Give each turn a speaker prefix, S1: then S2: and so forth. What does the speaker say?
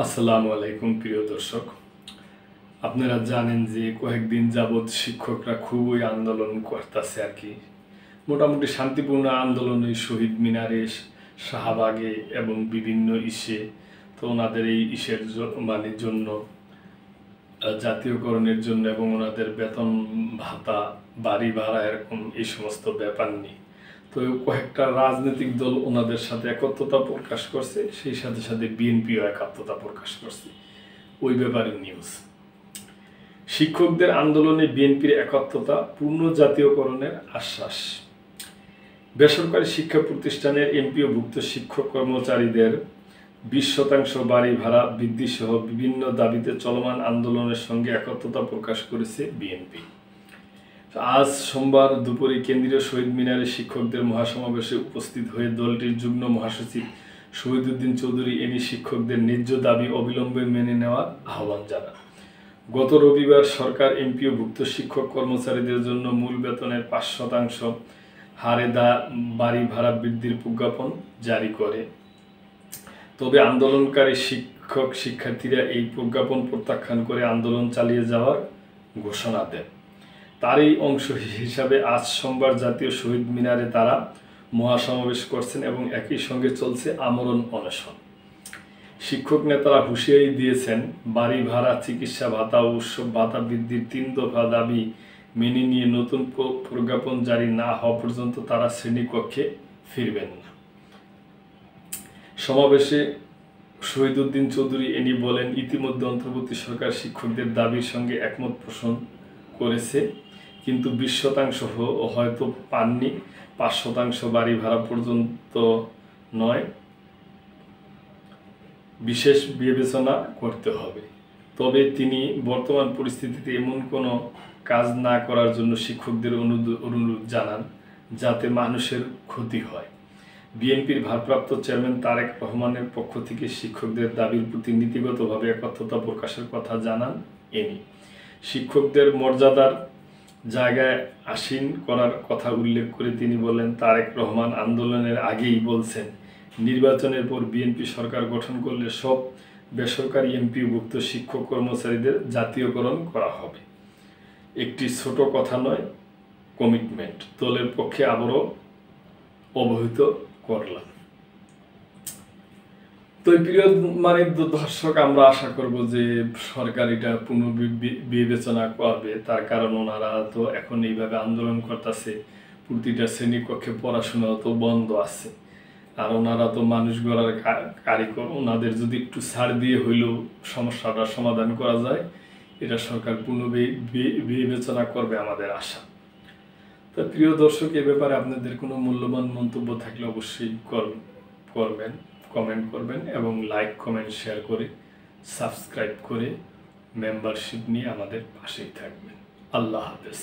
S1: আসসালামু আলাইকুম প্রিয় দর্শক, আপনারা জানেন যে কয়েকদিন যাবৎ শিক্ষকরা খুবই আন্দোলন করতেছে আর কি। মোটামুটি শান্তিপূর্ণ আন্দোলনে শহীদ মিনারে, শাহবাগে এবং বিভিন্ন ইসে। তো ওনাদের এই ইসের জন্য জাতীয়করণের জন্য এবং ওনাদের বেতন ভাতা, বাড়ি ভাড়া এরকম এই সমস্ত ব্যাপার নিয়ে তো কয়েকটা রাজনৈতিক দল ওনাদের সাথে একত্রতা প্রকাশ করছে, সেই সাথে সাথে বিএনপিও একাত্মতা প্রকাশ করছে। ওই ব্যাপারে নিউজ, শিক্ষকদের আন্দোলনে বিএনপির একাত্মতা, পূর্ণ জাতীয়করণের আশ্বাস। বেসরকারি শিক্ষা প্রতিষ্ঠানের এমপিওভুক্ত শিক্ষক কর্মচারীদের 20% বাড়ি ভাড়া বৃদ্ধি সহ বিভিন্ন দাবিতে চলমান আন্দোলনের সঙ্গে একাত্মতা প্রকাশ করেছে বিএনপি। আজ সোমবার দুপুরে কেন্দ্রীয় শহীদ মিনারে শিক্ষকদের মহাসমাবেশে উপস্থিত হয়ে দলটির যুগ্ম মহাসচিব শহীদুদ্দিন চৌধুরী এনি শিক্ষকদের ন্যায্য দাবি অবিলম্বে মেনে নেওয়ার আহ্বান জানান। গত রবিবার সরকার এমপিওভুক্ত শিক্ষক কর্মচারীদের জন্য মূল বেতনের 5% হারে বাড়ি ভাড়া বৃদ্ধির প্রজ্ঞাপন জারি করে। তবে আন্দোলনকারী শিক্ষক শিক্ষার্থীরা এই প্রজ্ঞাপন প্রত্যাখ্যান করে আন্দোলন চালিয়ে যাওয়ার ঘোষণা দেন। তারই অংশ হিসাবে আজ সোমবার জাতীয় শহীদ মিনারে তারা মহাসমাবেশ করছেন এবং একই সঙ্গে চলছে আমরণ অনশন। শিক্ষক নেতারা হুঁশিয়ারি দিয়েছেন, বাড়ি ভাড়া, চিকিৎসা ভাতা ও উৎসব ভাতা বৃদ্ধির 3 দফা দাবি মেনে নিয়ে নতুন প্রজ্ঞাপন জারি না হওয়া পর্যন্ত তারা শ্রেণীকক্ষে ফিরবেন না। সমাবেশে শহীদুদ্দিন চৌধুরী এনি বলেন, ইতিমধ্যে অন্তর্বর্তী সরকার শিক্ষকদের দাবির সঙ্গে একমত পোষণ করেছে, কিন্তু 20% হয়তো পাননি, 5% বাড়ি ভাড়া পর্যন্ত নয়, বিশেষ বিবেচনা করতে হবে। তবে তিনি বর্তমান পরিস্থিতিতে এমন কোনো কাজ না করার জন্য শিক্ষকদের অনুরোধ জানান যাতে মানুষের ক্ষতি হয়। বিএনপির ভারপ্রাপ্ত চেয়ারম্যান তারেক রহমানের পক্ষ থেকে শিক্ষকদের দাবির প্রতি নীতিগতভাবে একাত্মতা প্রকাশের কথা জানান এনি। শিক্ষকদের মর্যাদার জায়গায় আসীন করার কথা উল্লেখ করে তিনি বলেন, তারেক রহমান আন্দোলনের আগেই বলছেন, নির্বাচনের পর বিএনপি সরকার গঠন করলে সব বেসরকারি এমপিওভুক্ত শিক্ষক কর্মচারীদের জাতীয়করণ করা হবে। একটি ছোট কথা নয়, কমিটমেন্ট। দলের পক্ষে আবারও অবহিত করলাম। তো প্রিয় দর্শক, আমরা আশা করব যে সরকার এটা পুনর্বিবেচনা করবে। তার কারণ ওনারা তো এখন এইভাবে আন্দোলন করতেছে, প্রতিটা শ্রেণীকক্ষে পড়াশোনা তো বন্ধ আছে, আর ওনারা তো মানুষ গড়ার কারিগর। ওনাদের যদি একটু ছাড় দিয়ে হইলেও সমস্যাটা সমাধান করা যায়, এটা সরকার পুনর্বিবেচনা করবে আমাদের আশা। তো প্রিয় দর্শক, এ ব্যাপারে আপনাদের কোনো মূল্যবান মন্তব্য থাকলে অবশ্যই করবেন, কমেন্ট করবেন এবং লাইক, কমেন্ট, শেয়ার করে সাবস্ক্রাইব করে মেম্বারশিপ নিয়ে আমাদের পাশেই থাকবেন। আল্লাহ হাফেজ।